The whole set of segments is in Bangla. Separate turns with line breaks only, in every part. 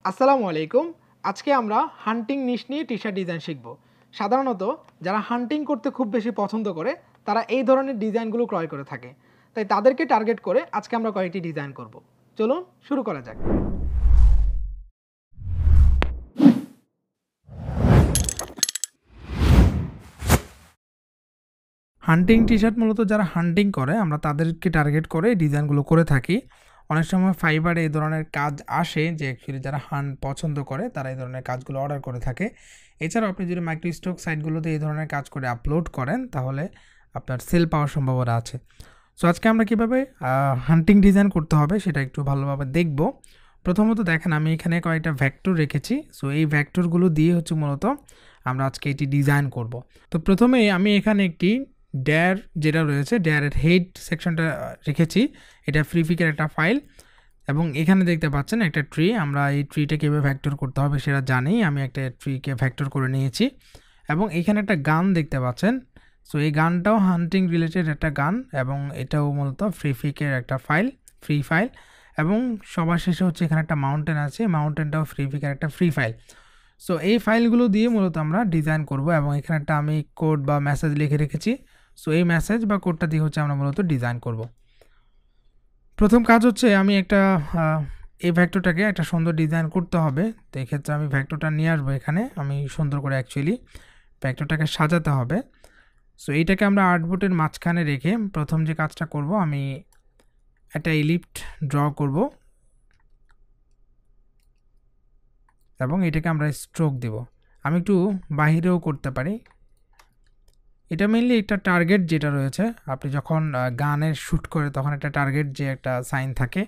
আসসালামু আলাইকুম। আজকে আমরা হান্টিং নিশ নিয়ে টি-শার্ট ডিজাইন শিখব। সাধারণত যারা হান্টিং করতে খুব বেশি পছন্দ করে তারা এই ধরনের ডিজাইনগুলো ক্রয় করে থাকে। তাই তাদেরকে টার্গেট করে আজকে আমরা কয়েকটি ডিজাইন করব। চলুন শুরু করা যাক। হান্টিং টি-শার্ট মূলত যারা হান্টিং করে আমরা তাদেরকে টার্গেট করে ডিজাইনগুলো করে থাকি। অনেক সময় ফাইবারে এই ধরনের কাজ আসে যে অ্যাকচুয়ালি যারা হান্ট পছন্দ করে তারা এই ধরনের কাজগুলো অর্ডার করে থাকে। এছাড়াও আপনি যদি মাইক্রোস্টক সাইটগুলোতে এই ধরনের কাজ করে আপলোড করেন তাহলে আপনার সেল পাওয়ার সম্ভাবনা আছে। সো আজকে আমরা কীভাবে হান্টিং ডিজাইন করতে হবে সেটা একটু ভালোভাবে দেখব। প্রথমত দেখেন আমি এখানে কয়েকটা ভেক্টর রেখেছি। সো এই ভেক্টরগুলো দিয়ে হচ্ছে মূলত আমরা আজকে এটি ডিজাইন করব। তো প্রথমে আমি এখানে একটি ড্যার যেটা রয়েছে ড্যারের হেড সেকশনটা রেখেছি। এটা ফ্রিফিকের একটা ফাইল এবং এখানে দেখতে পাচ্ছেন একটা ট্রি। আমরা এই ট্রিটা কীভাবে ভেক্টর করতে হবে সেটা জানি। আমি একটা ট্রিকে ভেক্টর করে নিয়েছি এবং এখানে একটা গান দেখতে পাচ্ছেন। সো এই গানটাও হান্টিং রিলেটেড একটা গান এবং এটাও মূলত ফ্রিফিকের একটা ফাইল, ফ্রি ফাইল। এবং সবার শেষে হচ্ছে এখানে একটা মাউন্টেন আছে, মাউন্টেনটাও ফ্রিফিকের একটা ফ্রি ফাইল। সো এই ফাইলগুলো দিয়ে মূলত আমরা ডিজাইন করব এবং এখানে একটা আমি কোড বা মেসেজ লিখে রেখেছি। সো এই মেসেজ বা কোডটা দিয়ে হচ্ছে আমরা মূলত ডিজাইন করব। প্রথম কাজ হচ্ছে আমি একটা এই ভেক্টরটাকে একটা সুন্দর ডিজাইন করতে হবে। তো এই ক্ষেত্রে আমি ভেক্টরটা নিয়ে আসবো এখানে। আমি সুন্দর করে অ্যাকচুয়ালি ভেক্টরটাকে সাজাতে হবে। সো এইটাকে আমরা আর্টবোর্ডের মাঝখানে রেখে প্রথম যে কাজটা করব আমি একটা এলিপ্ট ড্র করব এবং এটাকে আমরা স্ট্রোক দেব। আমি একটু বাহিরেও করতে পারি। এটা মেইনলি একটা টার্গেট যেটা রয়েছে, আপনি যখন গানের শ্যুট করে তখন একটা টার্গেট যে একটা সাইন থাকে।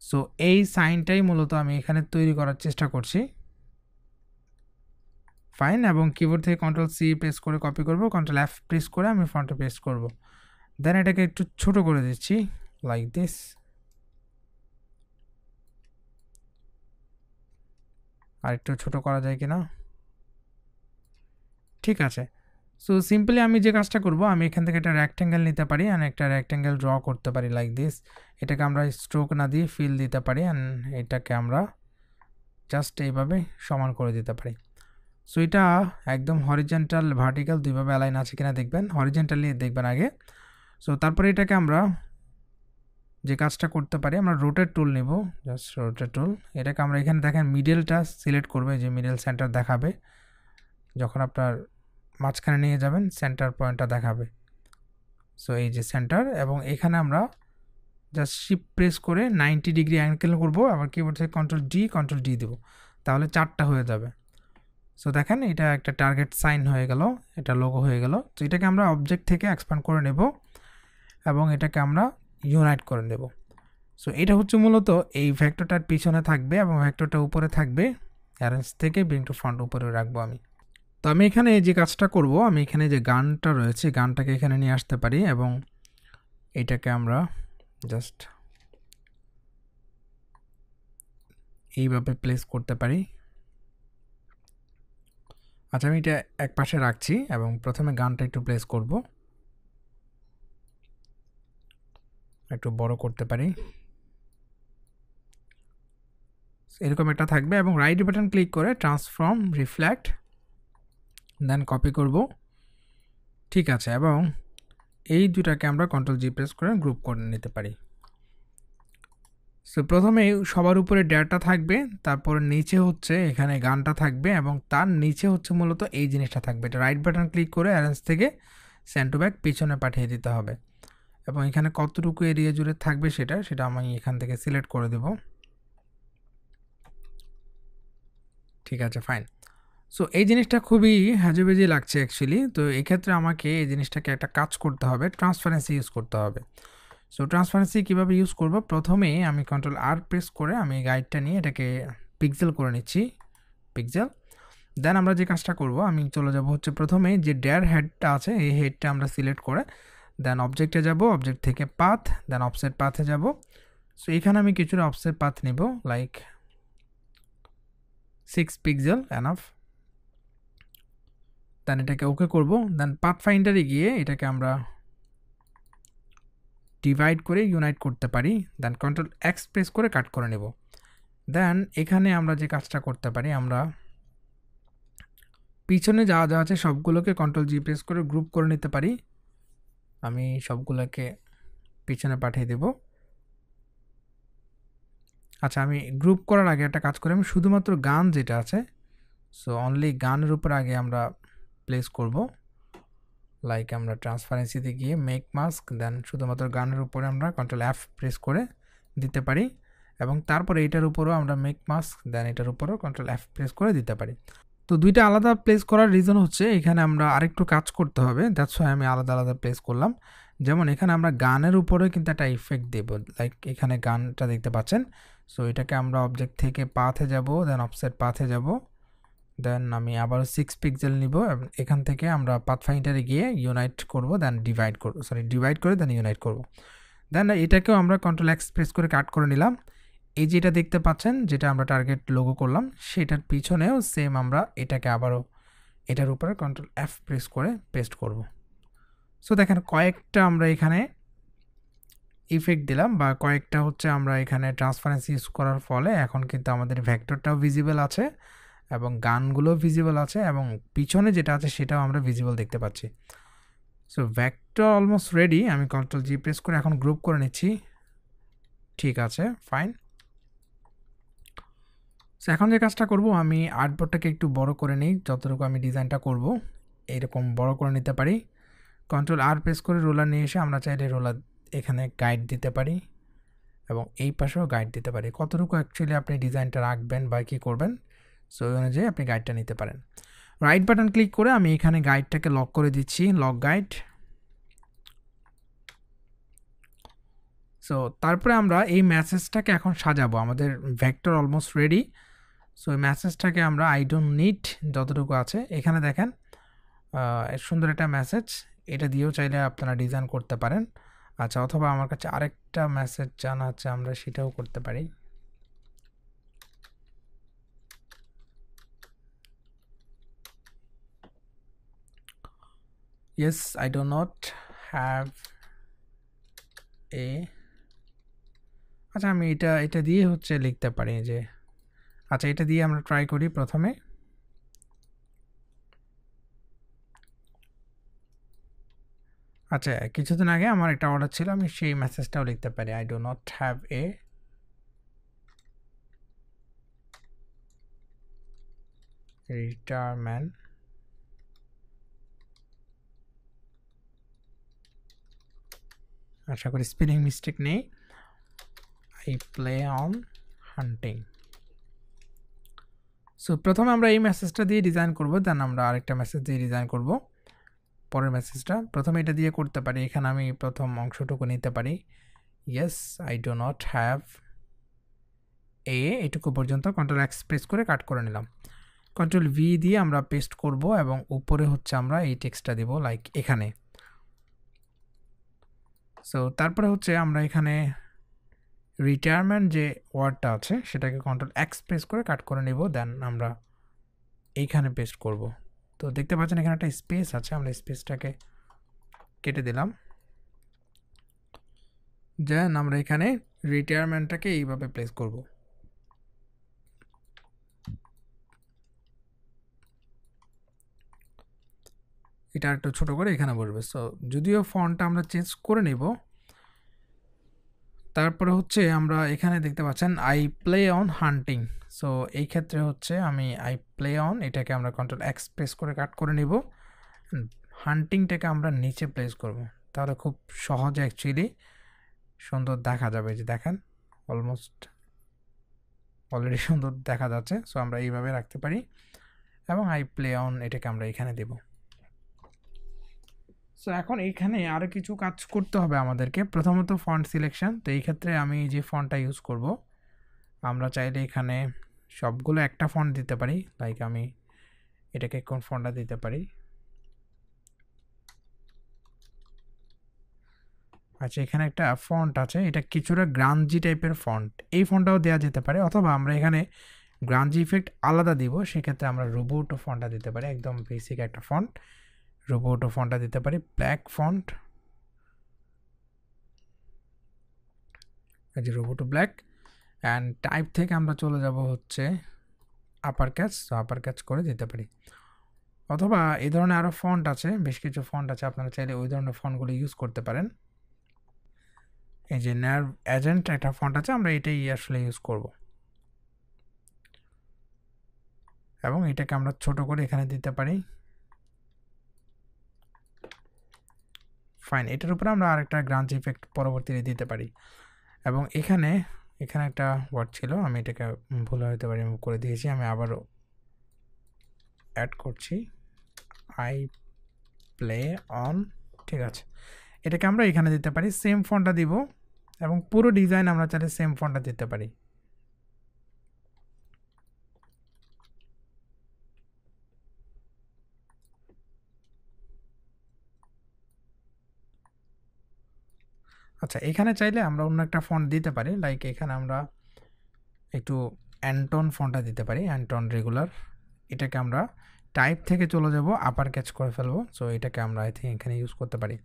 সো এই সাইনটাই মূলত আমি এখানে তৈরি করার চেষ্টা করছি। ফাইন, এবং কিবোর্ড থেকে Ctrl+C প্রেস করে কপি করব, Ctrl+F প্রেস করে আমি ফ্রন্টে পেস্ট করব। দেন এটাকে একটু ছোট করে দিচ্ছি লাইক দিস। আর একটু ছোট করা যায় কিনা, ঠিক আছে। সো সিম্পলি আমি যে কাজটা করব আমি এখান থেকে একটা রেক্ট্যাঙ্গেল নিতে পারি আর একটা রেক্ট্যাঙ্গেল ড্র করতে পারি লাইক দিস। এটাকে আমরা স্ট্রোক না দিয়ে ফিল দিতে পারি অ্যান্ড এটাকে আমরা জাস্ট এইভাবে সমান করে দিতে পারি। সো এটা একদম হরিজেন্টাল ভার্টিক্যাল দুইভাবে অ্যালাইন আছে কিনা দেখবেন, হরিজেন্টালি দেখবেন আগে। সো তারপরে এটাকে আমরা যে কাজটা করতে পারি আমরা রোটেট টুল নেব, জাস্ট রোটেট টুল। এটাকে আমরা এখানে দেখেন মিডলটা সিলেক্ট করবে, যে মিডল সেন্টার দেখাবে। যখন আপনার মাঝখানে নিয়ে যাবেন সেন্টার পয়েন্টটা দেখাবে। সো এই যে সেন্টার, এবং এখানে আমরা জাস্ট শিফট প্রেস করে 90 ডিগ্রি অ্যাঙ্গেল করব, আবার কিবোর্ড থেকে Ctrl+D দেবো, তাহলে 4টা হয়ে যাবে। সো দেখেন এটা একটা টার্গেট সাইন হয়ে গেল, এটা লোগো হয়ে গেল। তো এটাকে আমরা অবজেক্ট থেকে এক্সপ্যান্ড করে নেব এবং এটাকে আমরা ইউনাইট করে নেব। সো এটা হচ্ছে মূলত এই ভেক্টরটার পিছনে থাকবে এবং ভেক্টরটা উপরে থাকবে। অ্যারেঞ্জ থেকে ব্রিং টু ফ্রন্ট উপরে রাখবো আমি। তো আমি এখানে যে কাজটা করব, আমি এখানে যে গানটা রয়েছে গানটাকে এখানে নিয়ে আসতে পারি এবং এটাকে আমরা জাস্ট এইভাবে প্লেস করতে পারি। আচ্ছা, আমি এটা এক পাশে রাখছি এবং প্রথমে গানটা একটু প্লেস করব, একটু বড় করতে পারি, এরকম একটা থাকবে। এবং রাইট বাটন ক্লিক করে ট্রান্সফর্ম রিফ্লেক্ট, দেন কপি করব, ঠিক আছে। এবং এই দুটাকে আমরা Ctrl+G প্রেস করে গ্রুপ করে নিতে পারি। সো প্রথমে সবার উপরে ড্যাটা থাকবে, তারপর নিচে হচ্ছে এখানে গানটা থাকবে এবং তার নিচে হচ্ছে মূলত এই জিনিসটা থাকবে। এটা রাইট বাটন ক্লিক করে অ্যারেঞ্জ থেকে সেন্ড টু ব্যাক পিছনে পাঠিয়ে দিতে হবে। এবং এখানে কতটুকু এরিয়া জুড়ে থাকবে সেটা আমি এখান থেকে সিলেক্ট করে দেব, ঠিক আছে, ফাইন। সো এই জিনিসটা খুবই হাজিবেজি লাগছে অ্যাকচুয়ালি। তো এক্ষেত্রে আমাকে এই জিনিসটাকে একটা কাজ করতে হবে, ট্রান্সপারেন্সি ইউজ করতে হবে। সো ট্রান্সপারেন্সি কীভাবে ইউজ করব, প্রথমে আমি Ctrl+R প্রেস করে আমি গাইডটা নিয়ে এটাকে পিক্সেল করে নিচ্ছি, পিক্সেল। দেন আমরা যে কাজটা করব আমি চলে যাব হচ্ছে প্রথমে যে ড্যার হেডটা আছে এই হেডটা আমরা সিলেক্ট করে দেন অবজেক্টে যাব, অবজেক্ট থেকে পাথ, দেন অফসেট পাথে যাব। সো এখানে আমি কিছুটা অফসেট পাথ নিব লাইক 6 পিক্সেল এনাফ। দেন এটাকে ওকে করব। দেন পাথ ফাইন্ডারে গিয়ে এটাকে আমরা ডিভাইড করে ইউনাইট করতে পারি। দেন Ctrl+X প্রেস করে কাট করে নেব। দেন এখানে আমরা যে কাজটা করতে পারি, আমরা পিছনে যা যা আছে সবগুলোকে কন্ট্রোল জি প্রেস করে গ্রুপ করে নিতে পারি। আমি সবগুলোকে পিছনে পাঠিয়ে দেব। আচ্ছা, আমি গ্রুপ করার আগে একটা কাজ করি, আমি শুধুমাত্র গান যেটা আছে, সো অনলি গানের উপর আগে আমরা প্লেস করব। লাইক আমরা ট্রান্সপারেন্সিতে গিয়ে মেক মাস্ক, দেন শুধুমাত্র গানের উপরে আমরা কন্ট্রোল এফ প্রেস করে দিতে পারি, এবং তারপরে এটার উপরেও আমরা মেক মাস্ক, দেন এটার উপরেও কন্ট্রোল এফ প্রেস করে দিতে পারি। তো দুইটা আলাদা প্লেস করার রিজন হচ্ছে এখানে আমরা আরেকটু কাজ করতে হবে, দ্যাটস ওয়াই আমি আলাদা আলাদা প্লেস করলাম। যেমন এখানে আমরা গানের উপরে কিন্তু একটা ইফেক্ট দেব, লাইক এখানে গানটা দেখতে পাচ্ছেন। সো এটাকে আমরা অবজেক্ট থেকে পাথে যাব, দেন অফসেট পাথে যাব, দেন আমি আবার 6 পিক্সেল নিব, এবং এখান থেকে আমরা পাথফাইন্ডারে গিয়ে ইউনাইট করব, দেন ডিভাইড করব, ডিভাইড করে দেন ইউনাইট করব। দেন এটাকেও আমরা কন্ট্রোল এক্স প্রেস করে কাট করে নিলাম। এই যেটা দেখতে পাচ্ছেন, যেটা আমরা টার্গেট লোগো করলাম, সেটার পিছনেও সেম আমরা এটাকে আবারও এটার উপরে কন্ট্রোল এফ প্রেস করে পেস্ট করব। সো দেখেন কয়েকটা আমরা এখানে ইফেক্ট দিলাম, বা কয়েকটা হচ্ছে আমরা এখানে ট্রান্সপারেন্সি ইউজ করার ফলে এখন কিন্তু আমাদের ভেক্টরটাও ভিজিবল আছে এবং গানগুলো ভিজিবল আছে, এবং পিছনে যেটা আছে সেটাও আমরা ভিজিবল দেখতে পাচ্ছি। So vector almost ready. আমি কন্ট্রোল জি প্রেস করে এখন গ্রুপ করে নিচ্ছি। ঠিক আছে, ফাইন। সো এখন যে কাজটা করব, আমি আর্টবোর্ডটাকে একটু বড় করে নিই, যতটুকু আমি ডিজাইনটা করব এরকম বড় করে নিতে পারি। কন্ট্রোল আর প্রেস করে রোলার নিয়ে এসে আমরা চাইলে রোলার এখানে গাইড দিতে পারি, এবং এই পাশেও গাইড দিতে পারি। কতটুকু অ্যাকচুয়ালি আপনি ডিজাইনটা রাখবেন বা কী করবেন, সো ওই অনুযায়ী আপনি গাইডটা নিতে পারেন। রাইট বাটন ক্লিক করে আমি এখানে গাইডটাকে লক করে দিচ্ছি, লক গাইড। সো তারপরে আমরা এই মেসেজটাকে এখন সাজাবো, আমাদের ভেক্টর অলমোস্ট রেডি। সো এই মেসেজটাকে আমরা আই ডোন্ট নিড যতটুকু আছে এখানে দেখেন, সুন্দর একটা মেসেজ, এটা দিয়েও চাইলে আপনারা ডিজাইন করতে পারেন। আচ্ছা, অথবা আমার কাছে আরেকটা মেসেজ জানা আছে, আমরা সেটাও করতে পারি। Yes, I do not have a. আচ্ছা, আমি এটা দিয়ে হচ্ছে লিখতে পারি যে, আচ্ছা এটা দিয়ে আমরা ট্রাই করি প্রথমে। আচ্ছা, কিছুদিন আগে আমার একটা অর্ডার ছিল, আমি সেই মেসেজটাও লিখতে পারি, I do not have a retirement. আশা করি স্পেলিং মিস্টেক নেই। I play on hunting. So প্রথমে আমরা এই মেসেজটা দিয়ে ডিজাইন করব, দেন আমরা আরেকটা মেসেজ দিয়ে ডিজাইন করব পরের মেসেজটা। প্রথমে এটা দিয়ে করতে পারি, এখানে আমি প্রথম অংশটুকু নিতে পারি, yes I do not have a, এটুকু পর্যন্ত কন্ট্রোল এক্স প্রেস করে কাট করে নিলাম। কন্ট্রোল ভি দিয়ে আমরা পেস্ট করব, এবং উপরে হচ্ছে আমরা এই টেক্সটটা দিব, লাইক এখানে। সো তারপরে হচ্ছে আমরা এখানে রিটায়ারমেন্ট যে ওয়ার্ডটা আছে সেটাকে কন্ট্রোল এক্স প্রেস করে কাট করে নেব, দেন আমরা এইখানে পেস্ট করব। তো দেখতে পাচ্ছেন এখানে একটা স্পেস আছে, আমরা স্পেসটাকে কেটে দিলাম, দেন আমরা এখানে রিটায়ারমেন্টটাকে এইভাবে প্লেস করব। এটা একটু ছোট করে এখানে বসবে। সো যদিও ফন্টটা আমরা চেঞ্জ করে নেব। তারপরে হচ্ছে আমরা এখানে দেখতে পাচ্ছেন I play on hunting. So এই ক্ষেত্রে হচ্ছে আমি আই প্লে অন, এটাকে আমরা কন্ট্রোল এক্স প্রেস করে কাট করে নিব, হান্টিংটাকে আমরা নিচে প্লেস করব, তাহলে খুব সহজে অ্যাকচুয়ালি সুন্দর দেখা যাবে। যে দেখেন অলমোস্ট অলরেডি সুন্দর দেখা যাচ্ছে। সো আমরা এইভাবে রাখতে পারি, এবং আই প্লে অন এটাকে আমরা এখানে দেব। সো এখন এইখানে আরও কিছু কাজ করতে হবে আমাদেরকে। প্রথমত ফন্ট সিলেকশন। তো এই ক্ষেত্রে আমি যে ফন্টটা ইউজ করব, আমরা চাইলে এখানে সবগুলো একটা ফন্ট দিতে পারি, লাইক আমি এটাকে কোন ফন্টটা দিতে পারি। আচ্ছা, এখানে একটা ফন্ট আছে, এটা কিছুটা গ্রাঞ্জি টাইপের ফন্ট, এই ফন্টটাও দেওয়া যেতে পারে, অথবা আমরা এখানে গ্রাঞ্জি ইফেক্ট আলাদা দিব, সেক্ষেত্রে আমরা রোবোটো ফন্টটা দিতে পারি, একদম বেসিক একটা ফন্ট, রোবোটো ফন্টটা দিতে পারি, ব্ল্যাক ফন্ট, এই যে রোবোটো ব্ল্যাক। অ্যান্ড টাইপ থেকে আমরা চলে যাব হচ্ছে আপার ক্যাচ, তো আপার ক্যাচ করে দিতে পারি। অথবা এই ধরনের আরও ফন্ট আছে, বেশ কিছু ফন্ট আছে, আপনারা চাইলে ওই ধরনের ফন্টগুলো ইউজ করতে পারেন। এই যে নার্ভ এজেন্ট একটা ফন্ট আছে, আমরা এটাই আসলে ইউজ করব এবং এটাকে আমরা ছোট করে এখানে দিতে পারি। ফাইন, এটার উপরে আমরা আরেকটা গ্রাঞ্চ ইফেক্ট পরবর্তীতে দিতে পারি। এবং এখানে একটা ওয়ার্ড ছিল, আমি এটাকে ভুল হতে পারি রিমুভ করে দিয়েছি, আমি আবারও অ্যাড করছি আই প্লে অন। ঠিক আছে, এটাকে আমরা এখানে দিতে পারি, সেম ফন্টটা দিব এবং পুরো ডিজাইন আমরা চাইলে সেম ফন্টটা দিতে পারি। আচ্ছা, এখানে চাইলে আমরা অন্য একটা ফন্ট দিতে পারি, লাইক এখানে আমরা একটু অ্যান্টন ফন্টটা দিতে পারি, অ্যান্টন রেগুলার। এটাকে আমরা টাইপ থেকে চলে যাব, আপার ক্যাচ করে ফেলবো। সো এটাকে আমরা আই থিঙ্ক এখানে ইউজ করতে পারি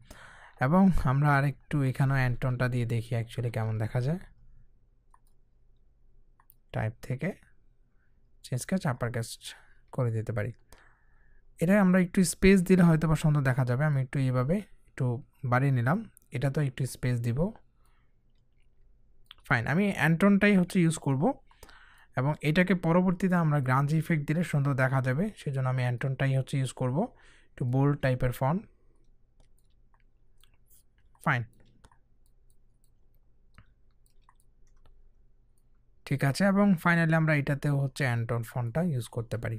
এবং আমরা আরেকটু এখানেও অ্যান্টনটা দিয়ে দেখি অ্যাকচুয়ালি কেমন দেখা যায়। টাইপ থেকে চেঞ্জ ক্যাচ আপার ক্যাচ করে দিতে পারি। এটা আমরা একটু স্পেস দিলে হয়তো বা সুন্দর দেখা যাবে। আমি একটু এইভাবে একটু বাড়িয়ে নিলাম, এটা তো একটু স্পেস দিব। ফাইন, আমি অ্যান্টনটাই হচ্ছে ইউজ করব এবং এটাকে পরবর্তীতে আমরা গ্রাঞ্জ ইফেক্ট দিলে সুন্দর দেখা যাবে, সেজন্য আমি অ্যান্টনটাই হচ্ছে ইউজ করব, একটু বোল্ড টাইপের ফন্ট। ফাইন, ঠিক আছে। এবং ফাইনালি আমরা এটাতেও হচ্ছে অ্যান্টন ফন্টটা ইউজ করতে পারি।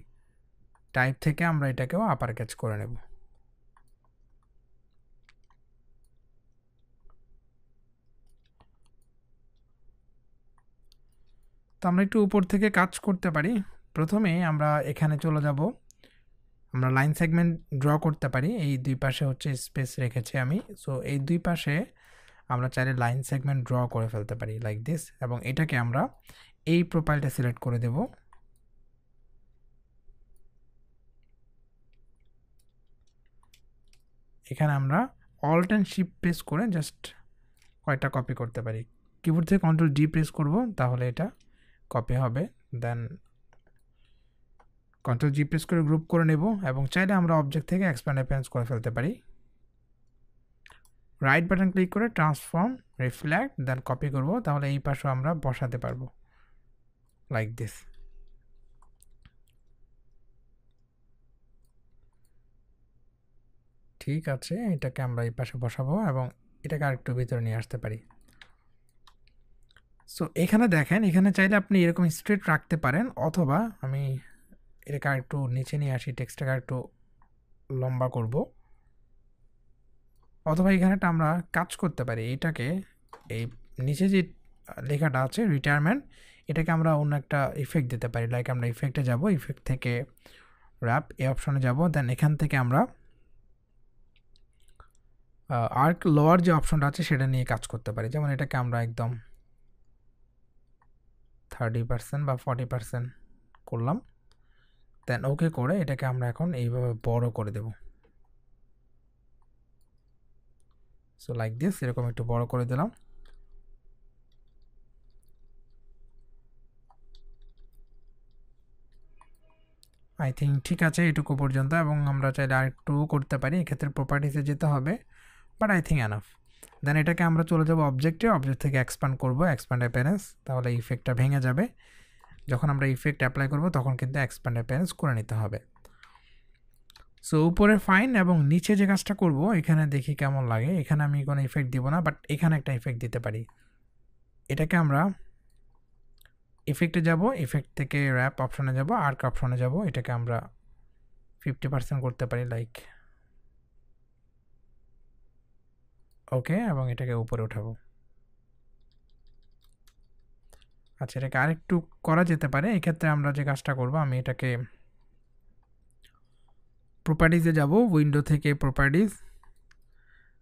টাইপ থেকে আমরা এটাকেও আপার ক্যাচ করে নেব। তো আমরা একটু উপর থেকে কাজ করতে পারি। প্রথমে আমরা এখানে চলে যাব, আমরা লাইন সেগমেন্ট ড্র করতে পারি। এই দুই পাশে হচ্ছে স্পেস রেখেছি আমি, সো এই দুই পাশে আমরা চাইলে লাইন সেগমেন্ট ড্র করে ফেলতে পারি লাইক দিস। এবং এটাকে আমরা এই প্রোফাইলটা সিলেক্ট করে দেব। এখানে আমরা অল্ট অ্যান্ড শিফট প্রেস করে জাস্ট কয়টা কপি করতে পারি। কিবোর্ড থেকে কন্ট্রোল ডি প্রেস করব, তাহলে এটা কপি হবে। দেন কন্ট্রোল জি প্রেস করে গ্রুপ করে নেব এবং চাইলে আমরা অবজেক্ট থেকে এক্সপ্যান্ড অ্যাপিয়ারেন্স করে ফেলতে পারি। রাইট বাটন ক্লিক করে ট্রান্সফর্ম রিফ্লেক্ট, দেন কপি করব, তাহলে এই পাশেও আমরা বসাতে পারবো লাইক দিস। ঠিক আছে, এটাকে আমরা এই পাশে বসাবো এবং এটাকে আরেকটু ভিতরে নিয়ে আসতে পারি। সো এখানে দেখেন, এখানে চাইলে আপনি এরকম স্ট্রেট রাখতে পারেন, অথবা আমি এটাকে আরেকটু নিচে নিয়ে আসি, টেক্সটটাকে আরেকটু লম্বা করব, অথবা এখানেটা আমরা কাজ করতে পারি। এটাকে এই নিচে যে লেখাটা আছে রিটায়ারমেন্ট, এটাকে আমরা অন্য একটা ইফেক্ট দিতে পারি। লাইক আমরা ইফেক্টে যাব, ইফেক্ট থেকে র্যাপ এই অপশনে যাব, দেন এখান থেকে আমরা আর্ক লোয়ার যে অপশনটা আছে সেটা নিয়ে কাজ করতে পারি। যেমন এটাকে আমরা একদম 30% বা 40% করলাম, দেন ওকে করে এটাকে আমরা এখন এইভাবে বড় করে দেব। সো লাইক দিস, এরকম একটু বড় করে দিলাম। আই থিঙ্ক ঠিক আছে এটুকু পর্যন্ত, এবং আমরা চাইলে আরেকটু করতে পারি, এক্ষেত্রে প্রপার্টিসে যেতে হবে, বাট আই থিঙ্ক এনাফ। দেন এটাকে আমরা চলে যাব অবজেক্টে, অবজেক্ট থেকে এক্সপ্যান্ড করব, এক্সপ্যান্ড অ্যাপিয়ারেন্স, তাহলে ইফেক্টটা ভেঙে যাবে। যখন আমরা ইফেক্ট অ্যাপ্লাই করব তখন কিন্তু এক্সপ্যান্ড অ্যাপিয়ারেন্স করে নিতে হবে। সো উপরে ফাইন, এবং নিচে যে কাজটা করব এখানে দেখি কেমন লাগে। এখানে আমি কোনো ইফেক্ট দিব না, বাট এখানে একটা ইফেক্ট দিতে পারি। এটাকে আমরা ইফেক্টে যাব, ইফেক্ট থেকে র্যাপ অপশনে যাব, আর্ক অপশনে যাব, এটাকে আমরা 50% করতে পারি লাইক ওকে, এবং এটাকে উপরে উঠাবো। আচ্ছা, এটাকে আরেকটু করা যেতে পারে। এক্ষেত্রে আমরা যে কাজটা করব, আমি এটাকে প্রপার্টিজে যাব, উইন্ডো থেকে প্রপার্টিজ,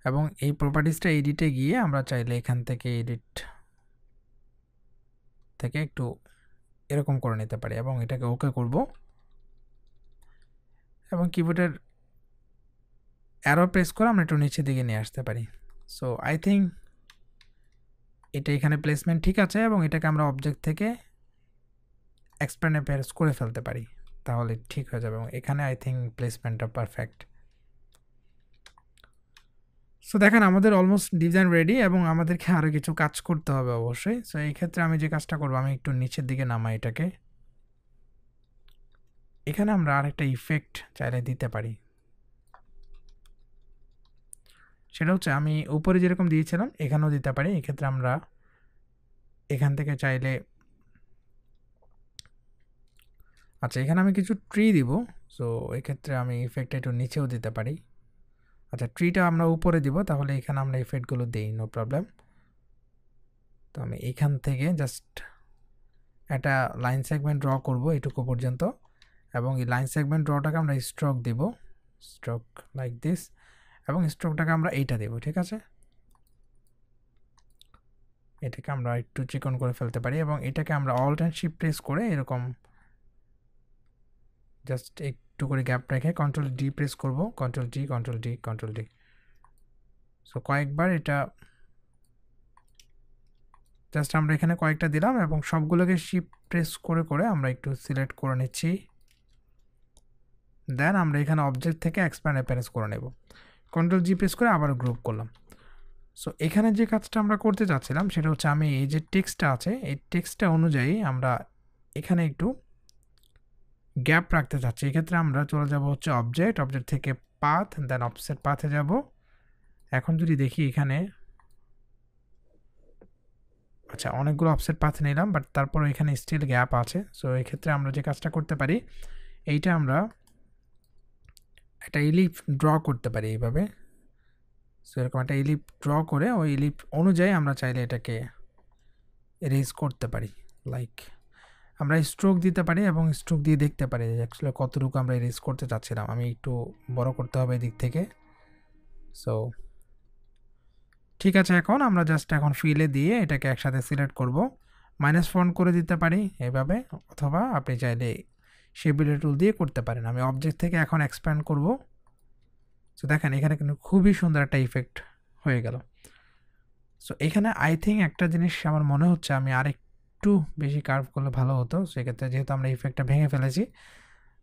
এবং এই প্রপার্টিজটা এডিটে গিয়ে আমরা চাইলে এখান থেকে এডিট থেকে একটু এরকম করে নিতে পারি এবং এটাকে ওকে করব, এবং কিবোর্ডের অ্যারো প্রেস করে আমরা একটু নিচের দিকে নিয়ে আসতে পারি। সো আই থিঙ্ক এটা এখানে প্লেসমেন্ট ঠিক আছে এবং এটাকে আমরা অবজেক্ট থেকে এক্সপ্যান্ড অ্যাপিয়ারেন্স করে ফেলতে পারি, তাহলে ঠিক হয়ে যাবে। এবং এখানে আই থিঙ্ক প্লেসমেন্টটা পারফেক্ট। সো দেখেন আমাদের অলমোস্ট ডিজাইন রেডি এবং আমাদেরকে আরও কিছু কাজ করতে হবে অবশ্যই। সো এই ক্ষেত্রে আমি যে কাজটা করবো, আমি একটু নিচের দিকে নামাই এটাকে। এখানে আমরা আরেকটা ইফেক্ট চাইলে দিতে পারি, সেটা হচ্ছে আমি উপরে যেরকম দিয়েছিলাম এখানেও দিতে পারি। এক্ষেত্রে আমরা এখান থেকে চাইলে, আচ্ছা এখানে আমি কিছু ট্রি দিব। সো এক্ষেত্রে আমি ইফেক্টটা একটু নিচেও দিতে পারি। আচ্ছা ট্রিটা আমরা উপরে দিব, তাহলে এখানে আমরা ইফেক্টগুলো দিই, নো প্রবলেম। তো আমি এখান থেকে জাস্ট একটা লাইন সেগমেন্ট ড্র করব এটুকু পর্যন্ত, এবং এই লাইন সেগমেন্ট ড্রটাকে আমরা স্ট্রোক দিব, স্ট্রোক লাইক দিস, এবং স্ট্রোকটাকে আমরা এইটা দেব, ঠিক আছে। এটাকে আমরা একটু চিকন করে ফেলতে পারি এবং এটাকে আমরা অল্ট অ্যান্ড শিফট প্রেস করে এরকম জাস্ট একটু করে গ্যাপ রেখে কন্ট্রোল ডি প্রেস করব, control D control D control D. So কয়েকবার এটা জাস্ট আমরা এখানে কয়েকটা দিলাম এবং সবগুলোকে শিফট প্রেস করে করে আমরা একটু সিলেক্ট করে নিচ্ছি। দেন আমরা এখানে অবজেক্ট থেকে এক্সপ্যান্ড অ্যাপিয়ারেন্স করে নেব, কন্ট্রোল জি প্রেস করে আবার গ্রুপ করলাম। সো এখানে যে কাজটা আমরা করতে চাচ্ছিলাম সেটা হচ্ছে, আমি এই যে টেক্সটটা আছে এই টেক্সটটা অনুযায়ী আমরা এখানে একটু গ্যাপ রাখতে চাচ্ছি। এক্ষেত্রে আমরা চলে যাব হচ্ছে অবজেক্ট, অবজেক্ট থেকে পাথ, দেন অফসেট পাথে যাব। এখন যদি দেখি এখানে, আচ্ছা অনেকগুলো অফসেট পাথ নিলাম, বাট তারপর এখানে স্টিল গ্যাপ আছে। সো এই ক্ষেত্রে আমরা যে কাজটা করতে পারি, এইটা আমরা একটা ইলিপ ড্র করতে পারি এইভাবে। সো এরকম একটা ইলিপ ড্র করে ওই ইলিপ অনুযায়ী আমরা চাইলে এটাকে এরেজ করতে পারি। লাইক আমরা স্ট্রোক দিতে পারি এবং স্ট্রোক দিয়ে দেখতে পারি যে অ্যাকচুয়ালি কতটুকু আমরা এরেজ করতে চাচ্ছিলাম। আমি একটু বড় করতে হবে এদিক থেকে। সো ঠিক আছে, এখন আমরা জাস্ট এখন ফিলে দিয়ে এটাকে একসাথে সিলেক্ট করব, মাইনাস ফন্ট করে দিতে পারি এভাবে, অথবা আপনি চাইলে শেপিলে টুল দিয়ে করতে পারেন। আমি অবজেক্ট থেকে এখন এক্সপ্যান্ড করব। সো দেখেন এখানে কিন্তু খুবই সুন্দর একটা ইফেক্ট হয়ে গেল। সো এখানে আই থিঙ্ক একটা জিনিস আমার মনে হচ্ছে আমি আরেকটু বেশি কার্ভ করলে ভালো হতো। সেক্ষেত্রে যেহেতু আমরা ইফেক্টটা ভেঙে ফেলেছি,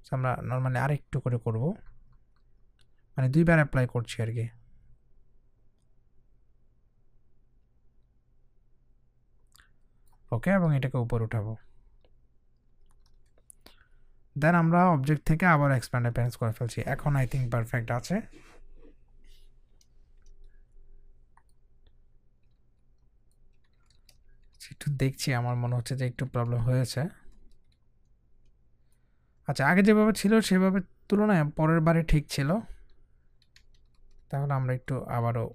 সো আমরা নর্মালি আরেকটু করে করব, মানে দুইবার অ্যাপ্লাই করছি আর কি। ওকে, এবং এটাকে উপর উঠাবো। দেন আমরা অবজেক্ট থেকে আবার এক্সপ্যান্ড অ্যাপিয়ারেন্স করে ফেলছি। এখন আই থিঙ্ক পারফেক্ট আছে। একটু দেখছি, আমার মনে হচ্ছে যে একটু প্রবলেম হয়েছে। আচ্ছা আগে যেভাবে ছিল সেভাবে তুলনায় পরের বারে ঠিক ছিল, তাহলে আমরা একটু আবারও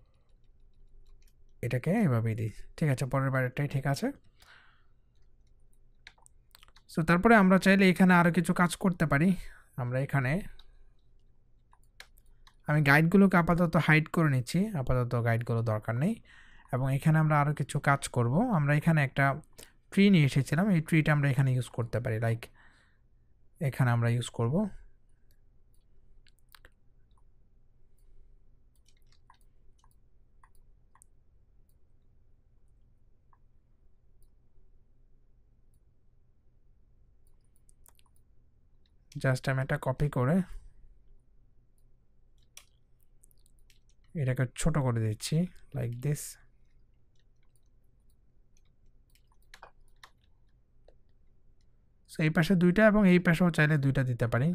এটাকে এভাবেই দিই। ঠিক আছে, পরের বারেরটাই ঠিক আছে। সো তারপরে আমরা চাইলে এখানে আরও কিছু কাজ করতে পারি। আমরা এখানে, আমি গাইডগুলোকে আপাতত হাইড করে নিচ্ছি, আপাতত গাইডগুলো দরকার নেই। এবং এখানে আমরা আরও কিছু কাজ করব। আমরা এখানে একটা ট্রি নিয়ে এসেছিলাম, এই ট্রিটা আমরা এখানে ইউজ করতে পারি। লাইক এখানে আমরা ইউজ করব, জাস্ট আমি এটা কপি করে এটাকে ছোট করে দিচ্ছি লাইক দিস। সো এই পাশে দুইটা এবং এই পাশেও চাইলে দুইটা দিতে পারি।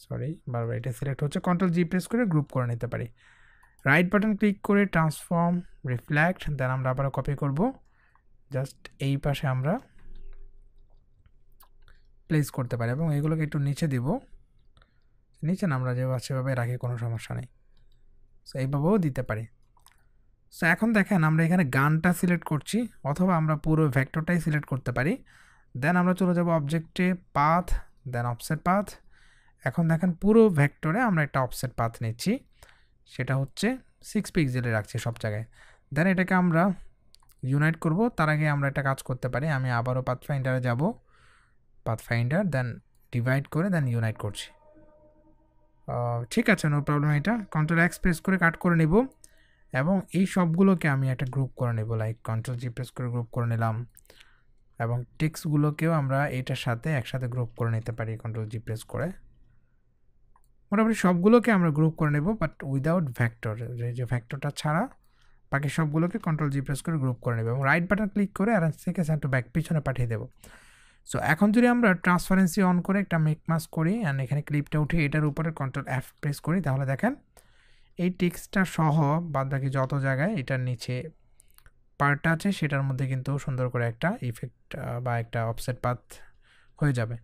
সরি, বারবার এটা সিলেক্ট হচ্ছে, কন্ট্রোল জি প্রেস করে গ্রুপ করে নিতে পারি। রাইট বাটন ক্লিক করে ট্রান্সফর্ম রিফ্লেক্ট, দেন আমরা আবারও কপি করব, জাস্ট এই পাশে আমরা প্লেস করতে পারি এবং এগুলোকে একটু নিচে দিব। নিচে না, আমরা যেভাবে রাখি কোনো সমস্যা নেই। সো এইভাবেও দিতে পারি। সো এখন দেখেন আমরা এখানে গানটা সিলেক্ট করছি, অথবা আমরা পুরো ভেক্টরটাই সিলেক্ট করতে পারি। দেন আমরা চলে যাব অবজেক্টে, পাথ, দেন অফসেট পাথ। এখন দেখেন পুরো ভেক্টরে আমরা একটা অফসেট পাথ নিচ্ছি, সেটা হচ্ছে 6 পিক্সেলে রাখছি সব জায়গায়। দেন এটাকে আমরা ইউনাইট করব। তার আগে আমরা একটা কাজ করতে পারি, আমি আবারও পাথফাইন্ডারে যাব, পাথফাইন্ডার, দেন ডিভাইড করে দেন ইউনাইট করছি। ঠিক আছে, নো প্রবলেম। এটা কন্ট্রোল এক্স প্রেস করে কাট করে নেব। এবং এই সবগুলোকে আমি একটা গ্রুপ করে নেব, লাইক কন্ট্রোল জি প্রেস করে গ্রুপ করে নিলাম। এবং টেক্সটগুলোকেও আমরা এটার সাথে একসাথে গ্রুপ করে নিতে পারি কন্ট্রোল জি প্রেস করে। মোটামুটি সবগুলোকে আমরা গ্রুপ করে নেব, বাট উইদাউট ভেক্টর, যে ভেক্টরটা ছাড়া বাকি সবগুলোকে কন্ট্রোল জি প্রেস করে গ্রুপ করে নেব এবং রাইট বাটন ক্লিক করে অ্যারেঞ্জ থেকে সেন্ড টু ব্যাক পিছনে পাঠিয়ে দেব। সো এখন যদি আমরা ট্রান্সপারেন্সি অন করে একটা মেক মাস্ক করি অ্যান্ড এখানে ক্লিপটা উঠে এটার উপরে কন্ট্রোল এফ প্রেস করি, তাহলে দেখেন এই টেক্সটটা সহ বাদ বাকি যত জায়গায় এটার নিচে পার্টটা আছে সেটার মধ্যে কিন্তু সুন্দর করে একটা ইফেক্ট বা একটা অফসেট পাথ হয়ে যাবে।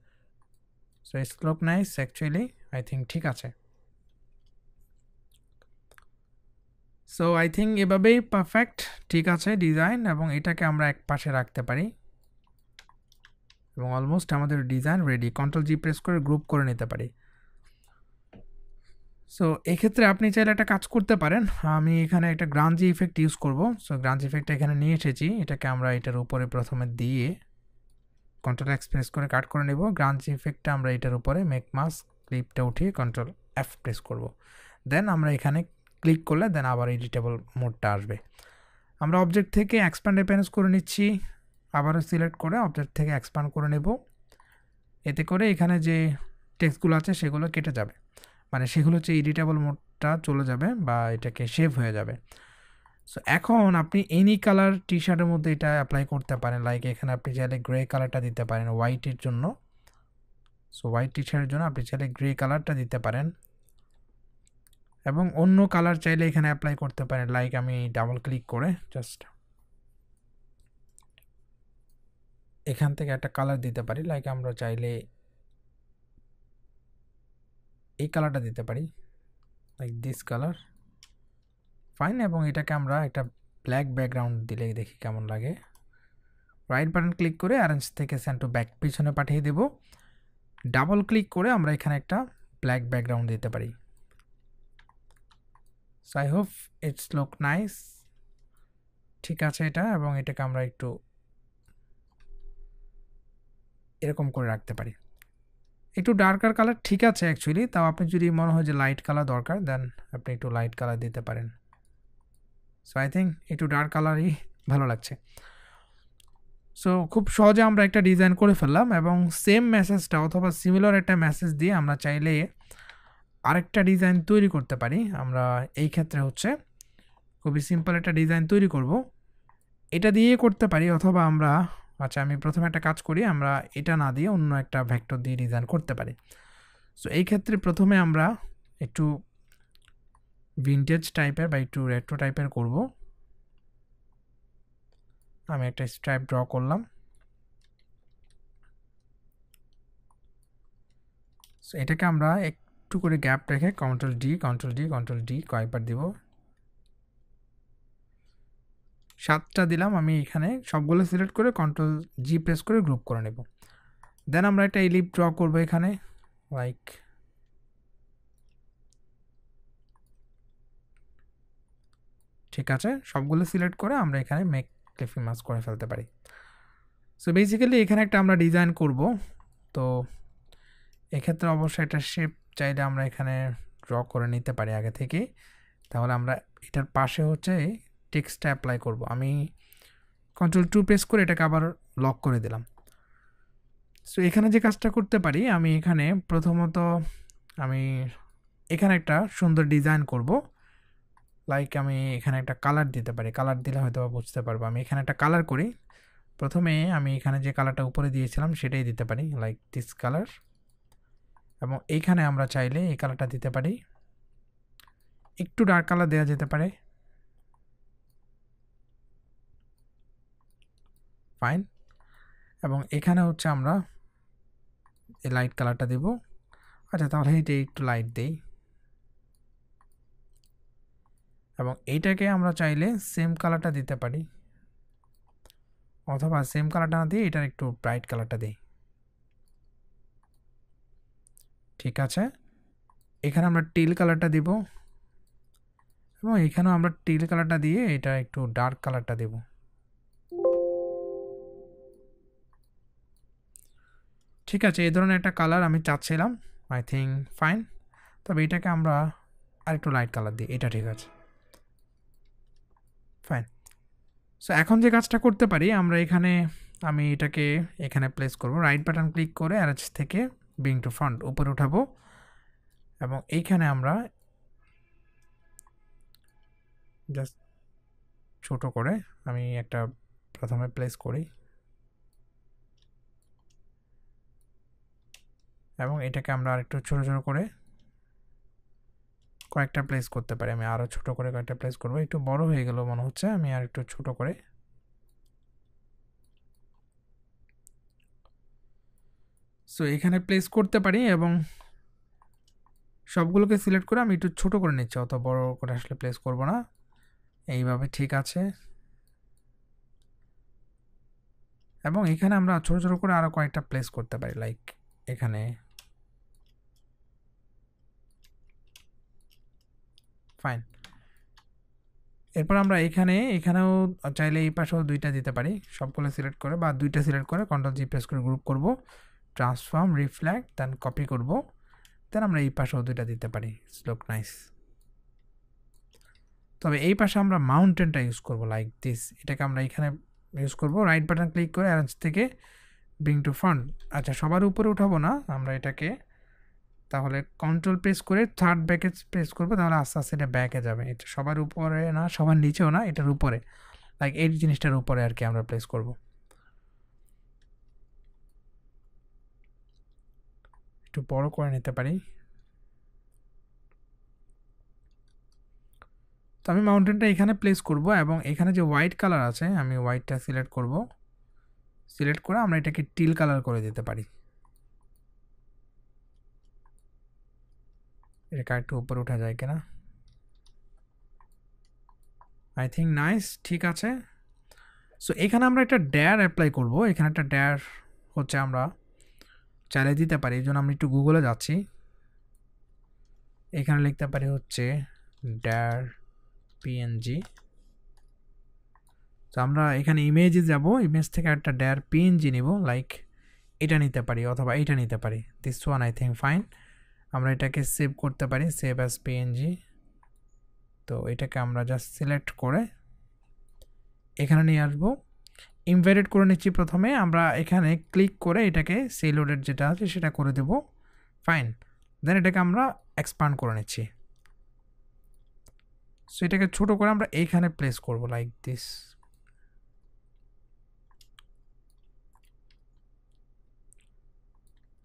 So it's look nice actually, I think ঠিক আছে। সো আই থিঙ্ক এভাবেই পারফেক্ট ঠিক আছে ডিজাইন, এবং এটাকে আমরা এক পাশে রাখতে পারি এবং অলমোস্ট আমাদের ডিজাইন রেডি। কন্ট্রোল জি প্রেস করে গ্রুপ করে নিতে পারি। সো এক্ষেত্রে আপনি চাইলে একটা কাজ করতে পারেন, আমি এখানে একটা গ্রাঞ্জি ইফেক্ট ইউজ করব। সো গ্রাঞ্জি ইফেক্টটা এখানে নিয়ে এসেছি, এটাকে আমরা এটার উপরে প্রথমে দিয়ে কন্ট্রোল এক্স প্রেস করে কাট করে নেব। গ্রাঞ্জি ইফেক্টটা আমরা এটার উপরে মেক মাস্ক ক্লিপটা উঠিয়ে কন্ট্রোল এফ প্রেস করব। দেন আমরা এখানে ক্লিক করলে দেন আবার এডিটেবল মোডটা আসবে। আমরা অবজেক্ট থেকে এক্সপ্যান্ড অ্যাপিয়ারেন্স করে নিচ্ছি, আবারও সিলেক্ট করে অবজেক্ট থেকে এক্সপ্যান্ড করে নেব। এতে করে এখানে যে টেক্সটগুলো আছে সেগুলো কেটে যাবে, মানে সেগুলো হচ্ছে এডিটেবল মোডটা চলে যাবে বা এটাকে শেভ হয়ে যাবে। সো এখন আপনি এনি কালার টি শার্টের মধ্যে এটা অ্যাপ্লাই করতে পারেন, লাইক এখানে আপনি চাইলে গ্রে কালারটা দিতে পারেন হোয়াইটের জন্য। সো হোয়াইট টি শার্টের জন্য আপনি চাইলে গ্রে কালারটা দিতে পারেন, এবং অন্য কালার চাইলে এখানে অ্যাপ্লাই করতে পারেন, লাইক আমি ডাবল ক্লিক করে জাস্ট এখান থেকে একটা কালার দিতে পারি, লাইক আমরা চাইলে এই কালারটা দিতে পারি, লাইক দিস কালার, ফাইন। এবং এটাকে আমরা একটা ব্ল্যাক ব্যাকগ্রাউন্ড দিলে দেখি কেমন লাগে। রাইট বাটন ক্লিক করে অ্যারেঞ্জ থেকে সেন্ড টু ব্যাক পিছনে পাঠিয়ে দেব। ডাবল ক্লিক করে আমরা এখানে একটা ব্ল্যাক ব্যাকগ্রাউন্ড দিতে পারি। So I hope it's look nice, ঠিক আছে এটা। এবং এটাকে আমরা একটু এরকম করে রাখতে পারি, একটু ডার্কার কালার ঠিক আছে অ্যাকচুয়ালি। তাও আপনি যদি মনে হয় যে লাইট কালার দরকার দেন আপনি একটু লাইট কালার দিতে পারেন। সো আই থিঙ্ক একটু ডার্ক কালারই ভালো লাগছে। সো খুব সহজে আমরা একটা ডিজাইন করে ফেললাম, এবং সেম মেসেজটা অথবা সিমিলার একটা মেসেজ দিয়ে আমরা চাইলে আরেকটা ডিজাইন তৈরি করতে পারি। আমরা এই ক্ষেত্রে হচ্ছে খুবই সিম্পল একটা ডিজাইন তৈরি করব, এটা দিয়ে করতে পারি, অথবা আমরা আচ্ছা আমি প্রথমে একটা কাজ করি, আমরা এটা না দিয়ে অন্য একটা ভেক্টর দিয়ে ডিজাইন করতে পারি। সো এই ক্ষেত্রে প্রথমে আমরা একটু ভিনটেজ টাইপের বা একটু রেট্রো টাইপের করব। আমি একটা স্ট্রাইপ ড্র করলাম। সো এটাকে আমরা একটু করে গ্যাপ রেখে control D control D control D কয়েকবার দিব, 7টা দিলাম। আমি এখানে সবগুলো সিলেক্ট করে কন্ট্রোল জি প্রেস করে গ্রুপ করে নেব। দেন আমরা একটা এলিপ ড্র করব এখানে, লাইক ঠিক আছে। সবগুলো সিলেক্ট করে আমরা এখানে মেক ক্লিপিং মাস্ক করে ফেলতে পারি। সো বেসিক্যালি এখানে একটা আমরা ডিজাইন করব। তো এক্ষেত্রে অবশ্যই এটা শেপ চাইলে আমরা এখানে ড্র করে নিতে পারি আগে থেকে। তাহলে আমরা এটার পাশে হচ্ছে টেক্সটটা অ্যাপ্লাই করব। আমি কন্ট্রোল 2 প্রেস করে এটাকে আবার লক করে দিলাম। সো এখানে যে কাজটা করতে পারি, আমি এখানে প্রথমত আমি এখানে একটা সুন্দর ডিজাইন করব, লাইক আমি এখানে একটা কালার দিতে পারি, কালার দিলে হয়তো বুঝতে পারবো। আমি এখানে একটা কালার করি, প্রথমে আমি এখানে যে কালারটা উপরে দিয়েছিলাম সেটাই দিতে পারি, লাইক দিস কালার। এবং এইখানে আমরা চাইলে এই কালারটা দিতে পারি, একটু ডার্ক কালার দেওয়া যেতে পারে, ফাইন। এবং এখানে হচ্ছে আমরা এই লাইট কালারটা দেব। আচ্ছা তাহলে এটা একটু লাইট দেই, এবং এইটাকে আমরা চাইলে সেম কালারটা দিতে পারি, অথবা সেম কালারটা না দিয়ে এটার একটু ব্রাইট কালারটা দিই, ঠিক আছে। এখানে আমরা টিল কালারটা দিব, এবং এখানেও আমরা টিল কালারটা দিয়ে এটা একটু ডার্ক কালারটা দেব। ঠিক আছে, এই ধরনের একটা কালার আমি চাচ্ছিলাম, আই থিঙ্ক ফাইন। তবে এটাকে আমরা আর একটু লাইট কালার দিই, এটা ঠিক আছে। ফাইন। সো এখন যে কাজটা করতে পারি আমরা এখানে, আমি এটাকে এখানে প্লেস করব, রাইট বাটন ক্লিক করে অ্যারেঞ্জ থেকে ব্রিং টু ফ্রন্ট উপরে উঠাবো এবং এইখানে আমরা জাস্ট ছোট করে আমি একটা প্রথমে প্লেস করি এবং এটাকে আমরা আরেকটু ছোট ছোট করে কয়েকটা প্লেস করতে পারি। আমি আরও ছোট করে কয়েকটা প্লেস করব, একটু বড় হয়ে গেল মনে হচ্ছে, আমি আর একটু ছোট করে। সো এখানে প্লেস করতে পারি এবং সবগুলোকে সিলেক্ট করে আমি একটু ছোট করে নিচ্ছি, অত বড় করে আসলে প্লেস করব না। এইভাবে ঠিক আছে। এবং এখানে আমরা ছোট ছোট করে আরও কয়েকটা প্লেস করতে পারি, লাইক এখানে। ফাইন। এরপর আমরা এখানেও চাইলে এই পাশেও দুইটা দিতে পারি, সবগুলো সিলেক্ট করে বা দুইটা সিলেক্ট করে কন্ট্রোল জি প্রেস করে গ্রুপ করব, ট্রান্সফর্ম রিফ্লেক্ট, দেন কপি করব, দেন আমরা এই পাশেও দুইটা দিতে পারি। Look nice. তবে এই পাশে আমরা মাউন্টেনটা ইউজ করব, লাইক দিস। এটাকে আমরা এখানে ইউজ করব, রাইট বাটন ক্লিক করে অ্যারেঞ্জ থেকে ব্রিং টু ফ্রন্ট। আচ্ছা, সবার উপরে উঠাবো না আমরা এটাকে, তাহলে কন্ট্রোল প্রেস করে থার্ড ব্যাকে প্রেস করবো, তাহলে আস্তে আস্তে এটা ব্যাকে যাবে। এটা সবার উপরে না, সবার নিচেও না, এটার উপরে, লাইক এই জিনিসটার উপরে আর কি আমরা প্লেস করব। একটু বড় করে নিতে পারি। তো আমি মাউন্টেনটা এখানে প্লেস করব এবং এখানে যে হোয়াইট কালার আছে আমি হোয়াইটটা সিলেক্ট করব, সিলেক্ট করে আমরা এটাকে টিল কালার করে দিতে পারি। এটা একটু উপরে উঠা যায় কিনা, আই থিঙ্ক নাইস, ঠিক আছে। সো এখানে আমরা একটা ড্যার অ্যাপ্লাই করব। এখানে একটা ড্যার হচ্ছে আমরা চালিয়ে দিতে পারি, এই জন্য আমি একটু গুগলে যাচ্ছি। এখানে লিখতে পারি হচ্ছে ড্যার পিএনজি। তো আমরা এখানে ইমেজে যাব, ইমেজ থেকে একটা ড্যার পিএনজি নিব, লাইক এটা নিতে পারি অথবা এটা নিতে পারি, this one I think fine. আমরা এটাকে সেভ করতে পারি, সেভ অ্যাজ পিএনজি। তো এটাকে আমরা জাস্ট সিলেক্ট করে এখানে নিয়ে আসবো, ইনভাইটেড করে নিচ্ছি। প্রথমে আমরা এখানে ক্লিক করে এটাকে সেলোডেড যেটা আছে সেটা করে দেব, ফাইন। দেন এটাকে আমরা এক্সপান্ড করে নিচ্ছি। সো এটাকে ছোট করে আমরা এইখানে প্লেস করব, লাইক দিস।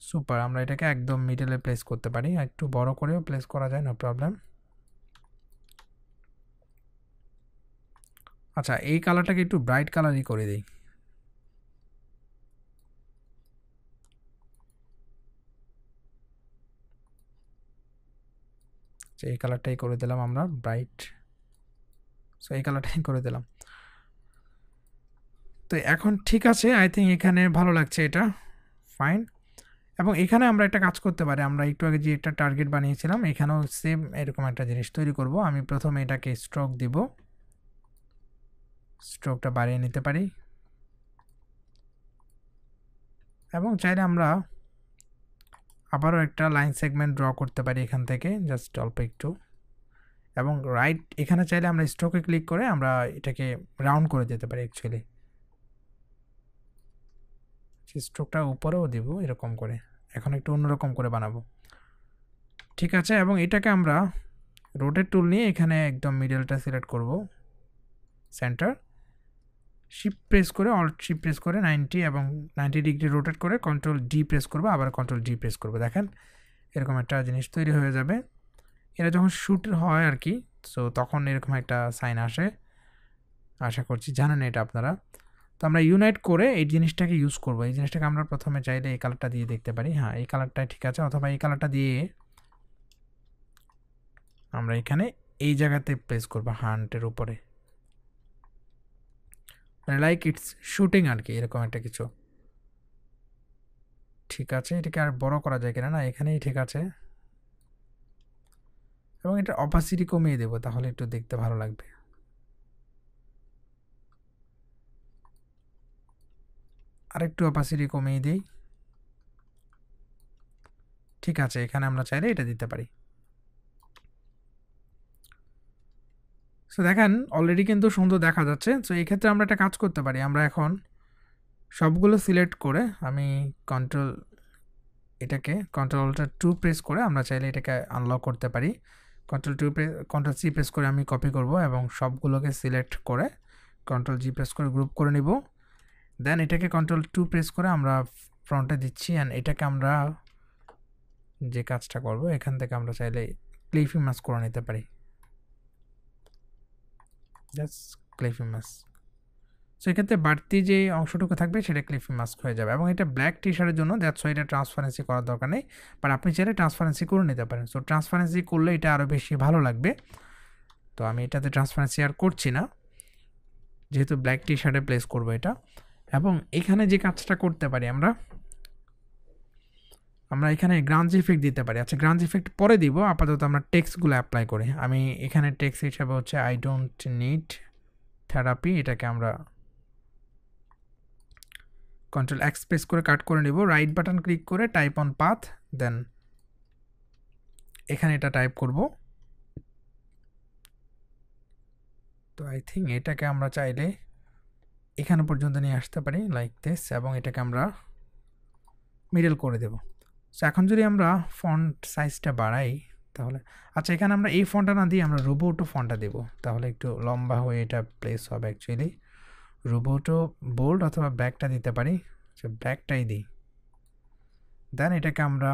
সুপার। আমরা এটাকে একদম মিডলে প্লেস করতে পারি, একটু বড় করেও প্লেস করা যায়, নো প্রবলেম। আচ্ছা, এই কালারটাকে একটু ব্রাইট কালারই করে দিই। এই কালারটাই করে দিলাম আমরা ব্রাইট। সো এই কালারটাই করে দিলাম। তো এখন ঠিক আছে, আই থিঙ্ক এখানে ভালো লাগছে এটা, ফাইন। এবং এখানে আমরা একটা কাজ করতে পারি, আমরা একটু আগে যে একটা টার্গেট বানিয়েছিলাম এখানেও সেম এরকম একটা জিনিস তৈরি করব। আমি প্রথমে এটাকে স্ট্রোক দিব, স্ট্রোকটা বাড়িয়ে নিতে পারি এবং চাইলে আমরা আবারও একটা লাইন সেগমেন্ট ড্র করতে পারি এখান থেকে, জাস্ট অল্প একটু। এবং রাইট এখানে চাইলে আমরা স্ট্রোকে ক্লিক করে আমরা এটাকে রাউন্ড করে দিতে পারি অ্যাকচুয়ালি। স্ট্রোকটা উপরেও দিব এরকম করে, এখন একটু অন্যরকম করে বানাবো, ঠিক আছে। এবং এটাকে আমরা রোটেট টুল নিয়ে এখানে একদম মিডলটা সিলেক্ট করব, সেন্টার, শিফট প্রেস করে অল্ট শিফট প্রেস করে 90 এবং 90 ডিগ্রি রোটেট করে কন্ট্রোল ডি প্রেস করব, আবার কন্ট্রোল ডি প্রেস করব, দেখেন এরকম একটা জিনিস তৈরি হয়ে যাবে। এটা যখন শ্যুট হয় আর কি, সো তখন এরকম একটা সাইন আসে, আশা করছি জানেন এটা আপনারা। তো আমরা ইউনাইট করে এই জিনিসটাকে ইউজ করব। এই জিনিসটাকে আমরা প্রথমে চাইলে এই কালারটা দিয়ে দেখতে পারি, হ্যাঁ এই কালারটাই ঠিক আছে, অথবা এই কালারটা দিয়ে আমরা এখানে এই জায়গাতে প্লেস করব হান্টের উপরে, মানে লাইক ইটস শুটিং আর কি, এরকম একটা কিছু, ঠিক আছে। এটাকে আর বড় করা যায় কিনা, না এখানেই ঠিক আছে। এবং এটা অপাসিটি কমিয়ে দেবো, তাহলে একটু দেখতে ভালো লাগবে। আরেকটু অপাসিটি কমিয়ে দিই, ঠিক আছে। এখানে আমরা চাইলে এটা দিতে পারি। সো দেখেন অলরেডি কিন্তু সুন্দর দেখা যাচ্ছে। সো এই ক্ষেত্রে আমরা একটা কাজ করতে পারি, আমরা এখন সবগুলো সিলেক্ট করে আমি কন্ট্রোল-2 প্রেস করে আমরা চাইলে এটাকে আনলক করতে পারি। কন্ট্রোল-C প্রেস করে আমি কপি করব এবং সবগুলোকে সিলেক্ট করে কন্ট্রোল-G প্রেস করে গ্রুপ করে নিব। দেন এটাকে কন্ট্রোল-2 প্রেস করে আমরা ফ্রন্টে দিচ্ছি অ্যান্ড এটাকে আমরা যে কাজটা করব এখান থেকে আমরা চাইলে ক্লিফি মাস্ক করে নিতে পারি। Just ক্লিফি mask. সো এক্ষেত্রে বাড়তি যে অংশটুকু থাকবে সেটা ক্লিফি মাস্ক হয়ে যাবে এবং এটা ব্ল্যাক টি শার্টের জন্য, দ্যাটস ওয়াই এটা ট্রান্সপারেন্সি করার দরকার নেই, বাট আপনি চাইলে ট্রান্সপারেন্সি করে নিতে পারেন। সো ট্রান্সপারেন্সি করলে এটা আরও বেশি ভালো লাগবে। তো আমি এটাতে ট্রান্সপারেন্সি আর করছি না, যেহেতু ব্ল্যাক টি শার্টে প্লেস করবো এটা। এবং এখানে যে কাজটা করতে পারি আমরা এখানে গ্রাঞ্জ ইফেক্ট দিতে পারি। আচ্ছা, গ্রাঞ্জ ইফেক্ট পরে দিব, আপাতত আমরা টেক্সটগুলো অ্যাপ্লাই করি। আমি এখানে টেক্সট হিসাবে হচ্ছে আই ডোন্ট নিড থেরাপি, এটাকে আমরা কন্ট্রোল-X প্রেস করে কাট করে নিব। রাইট বাটন ক্লিক করে টাইপ অন পাথ, দেন এখানে এটা টাইপ করব। তো আই থিঙ্ক এটাকে আমরা চাইলে এখানে পর্যন্ত নিয়ে আসতে পারি লাইক দিস এবং এটাকে আমরা মিডল করে দেব। সো এখন যদি আমরা ফন্ট সাইজটা বাড়াই তাহলে, আচ্ছা এখানে আমরা এই ফন্টটা না দিয়ে আমরা রোবোটো ফন্টটা দেব, তাহলে একটু লম্বা হয়ে এটা প্লেস হবে। অ্যাকচুয়ালি রোবোটো বোল্ড অথবা ব্ল্যাকটা দিতে পারি, আচ্ছা ব্ল্যাকটাই দিই। দেন এটাকে আমরা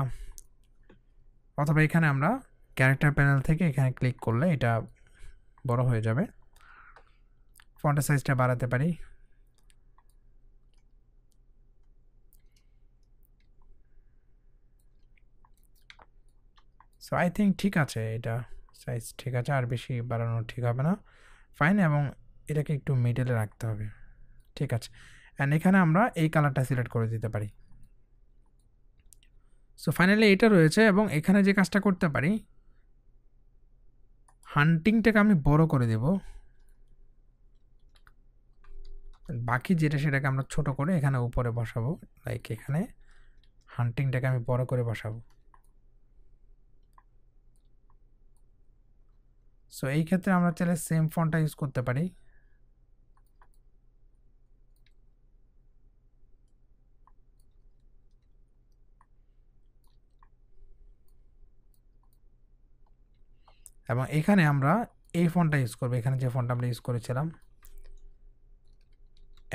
অথবা এখানে আমরা ক্যারেক্টার প্যানেল থেকে এখানে ক্লিক করলে এটা বড় হয়ে যাবে। ফন্টের সাইজটা বাড়াতে পারি। সো আই থিঙ্ক ঠিক আছে, এটা সাইজ ঠিক আছে, আর বেশি বাড়ানো ঠিক হবে না। ফাইন, এবং এটাকে একটু মিডলে রাখতে হবে। ঠিক আছে, অ্যান্ড এখানে আমরা এই কালারটা সিলেক্ট করে দিতে পারি। সো ফাইনালি এটা রয়েছে এবং এখানে যে কাজটা করতে পারি, হান্টিংটাকে আমি বড় করে দেব, বাকি যেটা সেটাকে আমরা ছোট করে এখানে উপরে বসাবো। লাইক এখানে হান্টিংটাকে আমি বড় করে বসাবো। সো এই ক্ষেত্রে আমরা চাইলে সেম ফন্টটা ইউজ করতে পারি। এবং এখানে আমরা এই ফন্টটা ইউজ করবো, এখানে যে ফন্টটা আমরা ইউজ করেছিলাম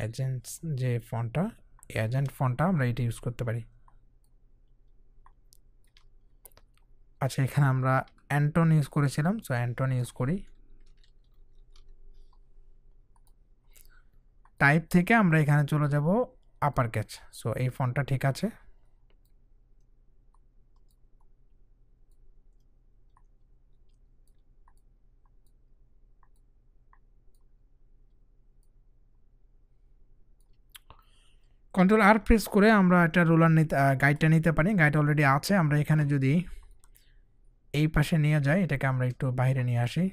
এজেন্টস, যে ফন্টটা এজেন্ট ফন্টটা আমরা এটা ইউজ করতে পারি। আচ্ছা এখানে আমরা অ্যান্টন ইউজ করেছিলাম, সো অ্যান্টন ইউজ করি। টাইপ থেকে আমরা এখানে চলে যাব আপার ক্যাচ। সো এই ফন্টটা ঠিক আছে। কন্ট্রোল-R প্রেস করে আমরা একটা রুলার নিতে গাইডটা নিতে পারি। গাইড অলরেডি আছে, আমরা এখানে যদি এই পাশে নিয়ে যাই, এটাকে আমরা একটু বাইরে নিয়ে আসি।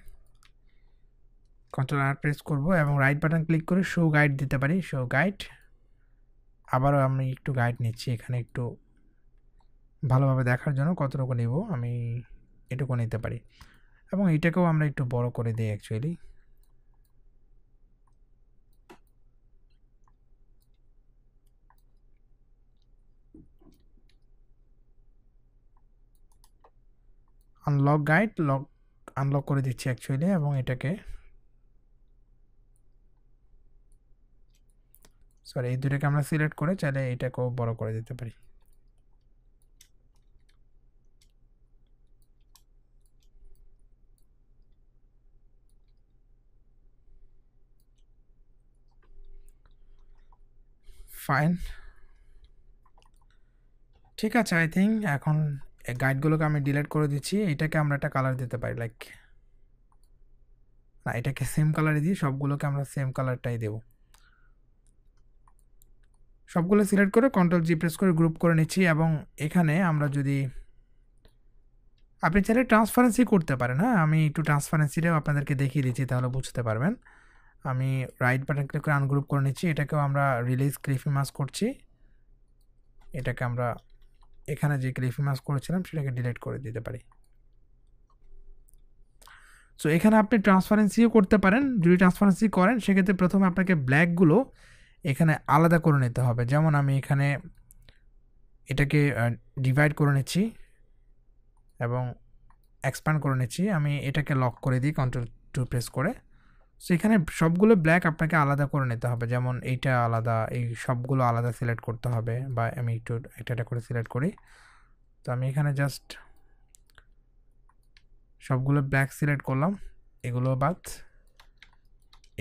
কন্ট্রোল-R প্রেস করব এবং রাইট বাটন ক্লিক করে শো গাইড দিতে পারি। শো গাইড, আবারও আমি একটু গাইড নিচ্ছি এখানে একটু ভালোভাবে দেখার জন্য কতটুকু নেব, আমি এটুকু নিতে পারি এবং এটাকেও আমরা একটু বড় করে দিই। অ্যাকচুয়ালি আনলক গাইড আনলক করে দিচ্ছি অ্যাকচুয়ালি, এবং এটাকে সরি এই দুটোকে আমরা সিলেক্ট করে চাইলে এটাকেও বড় করে দিতে পারি। ফাইন, ঠিক আছে। আই থিঙ্ক এখন গাইডগুলোকে আমি ডিলিট করে দিচ্ছি। এটাকে আমরা একটা কালার দিতে পারি, লাইক না এটাকে সেম কালারই দিই, সবগুলোকে আমরা সেম কালারটাই দেব। সবগুলো সিলেক্ট করে কন্ট্রোল-G প্রেস করে গ্রুপ করে নিচ্ছি এবং এখানে আমরা যদি আপনি চাইলে ট্রান্সপারেন্সি করতে পারেন। হ্যাঁ, আমি একটু ট্রান্সপারেন্সিটাও আপনাদেরকে দেখিয়ে দিচ্ছি, তাহলে বুঝতে পারবেন। আমি রাইট বাটন ক্লিক করে আনগ্রুপ করে নিচ্ছি, এটাকেও আমরা রিলিজ ক্লিফি মাস্ক করছি। এটাকে আমরা এখানে যে ক্লিফি মাস্ক করেছিলাম সেটাকে ডিলিট করে দিতে পারি। সো এখানে আপনি ট্রান্সপারেন্সিও করতে পারেন। যদি ট্রান্সপারেন্সি করেন সেক্ষেত্রে প্রথমে আপনাকে ব্ল্যাকগুলো এখানে আলাদা করে নিতে হবে। যেমন আমি এখানে এটাকে ডিভাইড করে নিচ্ছি এবং এক্সপ্যান্ড করে নিচ্ছি। আমি এটাকে লক করে দিই Ctrl+2 প্রেস করে। সো এখানে সবগুলো ব্ল্যাক আপনাকে আলাদা করে নিতে হবে। যেমন এইটা আলাদা, এই সবগুলো আলাদা সিলেক্ট করতে হবে, বা আমি একটু একটা করে সিলেক্ট করি। তো আমি এখানে জাস্ট সবগুলো ব্ল্যাক সিলেক্ট করলাম, এগুলো বাদ,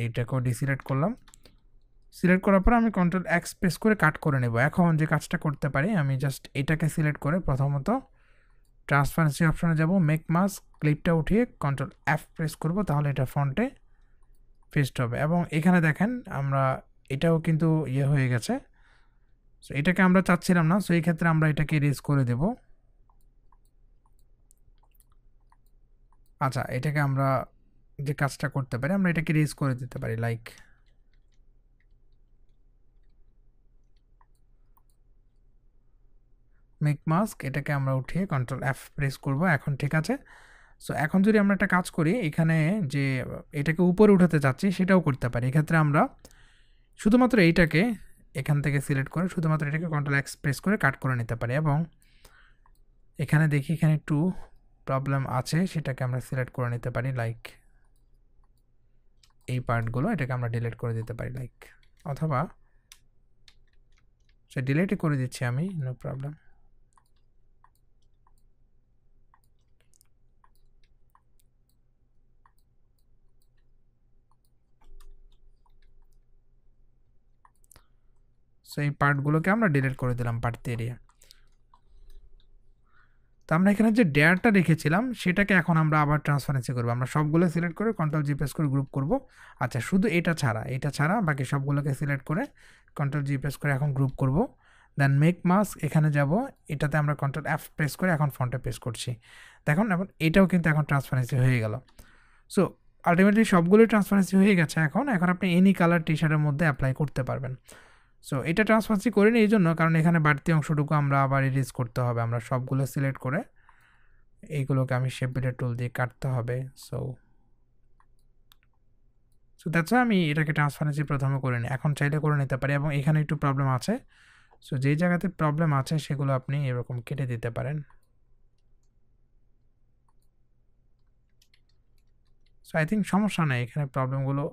এইটাকেও ডিসিলেক্ট করলাম। সিলেক্ট করার পর আমি Ctrl+X প্রেস করে কাট করে নেব। এখন যে কাজটা করতে পারি, আমি জাস্ট এটাকে সিলেক্ট করে প্রথমত ট্রান্সপারেন্সি অপশনে যাব, মেক মাস্ক, ক্লিপটা উঠিয়ে Ctrl+F প্রেস করব, তাহলে এটা ফন্টে পেস্ট হবে। এবং এখানে দেখেন আমরা এটাও কিন্তু হয়ে গেছে। সো এটাকে আমরা চাচ্ছিলাম না, সো এই ক্ষেত্রে আমরা এটাকে ইরেজ করে দেব। আচ্ছা, এটাকে আমরা যে কাজটা করতে পারি, আমরা এটাকে ইরেজ করে দিতে পারি, লাইক মেক মাস্ক, এটাকে আমরা উঠিয়ে Ctrl+F প্রেস করব। এখন ঠিক আছে। সো এখন যদি আমরা একটা কাজ করি, এখানে যে এটাকে উপরে উঠাতে চাচ্ছি সেটাও করতে পারি। এক্ষেত্রে আমরা শুধুমাত্র এইটাকে এখান থেকে সিলেক্ট করে শুধুমাত্র এটাকে Ctrl+X প্রেস করে কাট করে নিতে পারি। এবং এখানে দেখি এখানে একটু প্রবলেম আছে, সেটাকে আমরা সিলেক্ট করে নিতে পারি, লাইক এই পার্টগুলো এটাকে আমরা ডিলিট করে দিতে পারি, লাইক, অথবা সে ডিলিটই করে দিচ্ছি আমি, নো প্রবলেম। সো এই পার্টগুলোকে আমরা ডিলিট করে দিলাম, পার্ট এরিয়া। তো আমরা এখানে যে ডেয়ারটা রেখেছিলাম সেটাকে এখন আমরা আবার ট্রান্সপারেন্সি করব। আমরা সবগুলো সিলেক্ট করে Ctrl+G প্রেস করে গ্রুপ করব। আচ্ছা, শুধু এটা ছাড়া বাকি সবগুলোকে সিলেক্ট করে Ctrl+G প্রেস করে এখন গ্রুপ করব। দেন মেক মাস্ক, এখানে যাব, এটাতে আমরা Ctrl+F প্রেস করে এখন ফন্টে পেস্ট করছি। দেখুন এখন এটাও কিন্তু এখন ট্রান্সপারেন্সি হয়ে গেল। সো আলটিমেটলি সবগুলোই ট্রান্সপারেন্সি হয়ে গেছে। এখন আপনি এনি কালার টি শার্টের মধ্যে অ্যাপ্লাই করতে পারবেন। সো এটা ট্রান্সপারেন্সি করিনি এই জন্য, কারণ এখানে বাড়তি অংশটুকু আমরা আবার ইরেজ করতে হবে। আমরা সবগুলো সিলেক্ট করে এইগুলোকে আমি শেপ বিল্ডার টুল দিয়ে কাটতে হবে। সো দ্যাটস ওয়াই আমি এটাকে ট্রান্সপারেন্সি প্রথমে করে নিই। এখন চাইলে করে নিতে পারি। এবং এখানে একটু প্রবলেম আছে, সো যেই জায়গাতে প্রবলেম আছে সেগুলো আপনি এরকম কেটে দিতে পারেন। সো আই থিঙ্ক সমস্যা নেই, এখানে প্রবলেমগুলো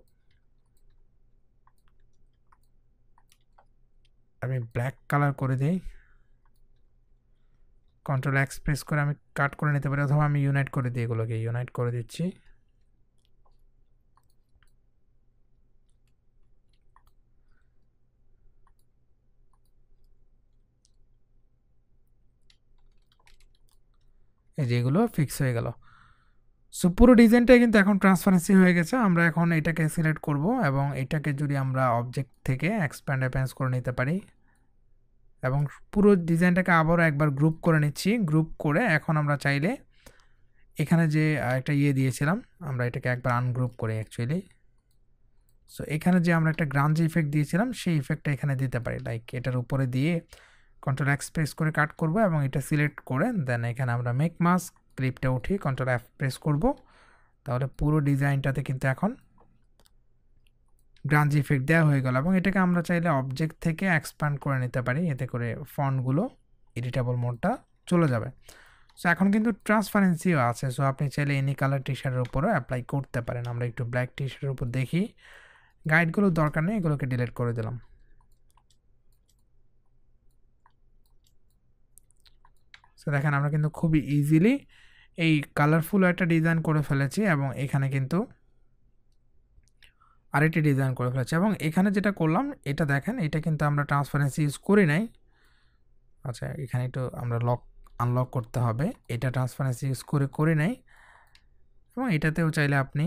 আমি ব্ল্যাক কালার করে দিই, Ctrl+X প্রেস করে আমি কাট করে নিতে পারি, অথবা আমি ইউনাইট করে দিই, এগুলোকে ইউনাইট করে দিচ্ছি। এই যে এগুলো ফিক্স হয়ে গেল। সো পুরো ডিজাইনটাই কিন্তু এখন ট্রান্সপারেন্সি হয়ে গেছে। আমরা এখন এটাকে সিলেক্ট করব এবং এটাকে যদি আমরা অবজেক্ট থেকে এক্সপ্যান্ড অ্যাপেন্স করে নিতে পারি, এবং পুরো ডিজাইনটাকে আবারও একবার গ্রুপ করে নিচ্ছি। গ্রুপ করে এখন আমরা চাইলে এখানে যে একটা দিয়েছিলাম, আমরা এটাকে একবার আনগ্রুপ করি অ্যাকচুয়ালি। সো এখানে যে আমরা একটা গ্রাঞ্জ ইফেক্ট দিয়েছিলাম সেই ইফেক্টটা এখানে দিতে পারি, লাইক এটার উপরে দিয়ে Ctrl+X প্রেস করে কাট করব এবং এটা সিলেক্ট করে দেন এখানে আমরা মেক মাস্ক, ক্লিপটা উঠিয়ে Ctrl+F প্রেস করব। তাহলে পুরো ডিজাইনটাতে কিন্তু এখন গ্রাঞ্জ ইফেক্ট দেওয়া হয়ে গেল। এবং এটাকে আমরা চাইলে অবজেক্ট থেকে এক্সপ্যান্ড করে নিতে পারি, এতে করে ফন্টগুলো এডিটেবল মোডটা চলে যাবে। সো এখন কিন্তু ট্রান্সপারেন্সিও আছে। সো আপনি চাইলে এনি কালার টি শার্টের উপরও অ্যাপ্লাই করতে পারেন। আমরা একটু ব্ল্যাক টি শার্টের উপর দেখি, গাইডগুলোর দরকার নেই, এগুলোকে ডিলিট করে দিলাম। সো দেখেন আমরা কিন্তু খুবই ইজিলি এই কালারফুল একটা ডিজাইন করে ফেলেছি, এবং এখানে কিন্তু আরেকটি ডিজাইন করে ফেলেছি। এবং এখানে যেটা করলাম এটা দেখেন, এটা কিন্তু আমরা ট্রান্সপারেন্সি ইউজ করি নাই। আচ্ছা, এখানে একটু আমরা আনলক করতে হবে, এটা ট্রান্সপারেন্সি ইউজ করি নাই। এবং এটাতেও চাইলে আপনি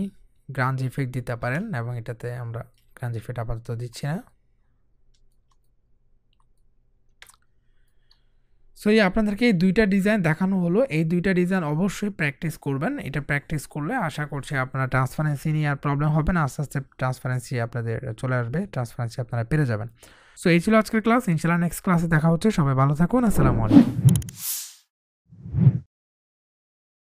গ্রাঞ্জ ইফেক্ট দিতে পারেন, এবং এটাতে আমরা গ্রাঞ্জ ইফেক্ট আপাতত দিচ্ছি না। সো আপনাদেরকে এই দুইটা ডিজাইন দেখানো হলো। এই দুইটা ডিজাইন অবশ্যই প্র্যাকটিস করবেন। এটা প্র্যাকটিস করলে আশা করছি আপনারা ট্রান্সপারেন্সি নিয়ে আর প্রবলেম হবে না, আস্তে আস্তে ট্রান্সপারেন্সি আপনাদের চলে আসবে, ট্রান্সপারেন্সি আপনারা পেরে যাবেন। সো এই ছিল আজকের ক্লাস। ইনশাআল্লাহ নেক্সট ক্লাসে দেখা হচ্ছে। সবাই ভালো থাকুন। আসসালামু আলাইকুম।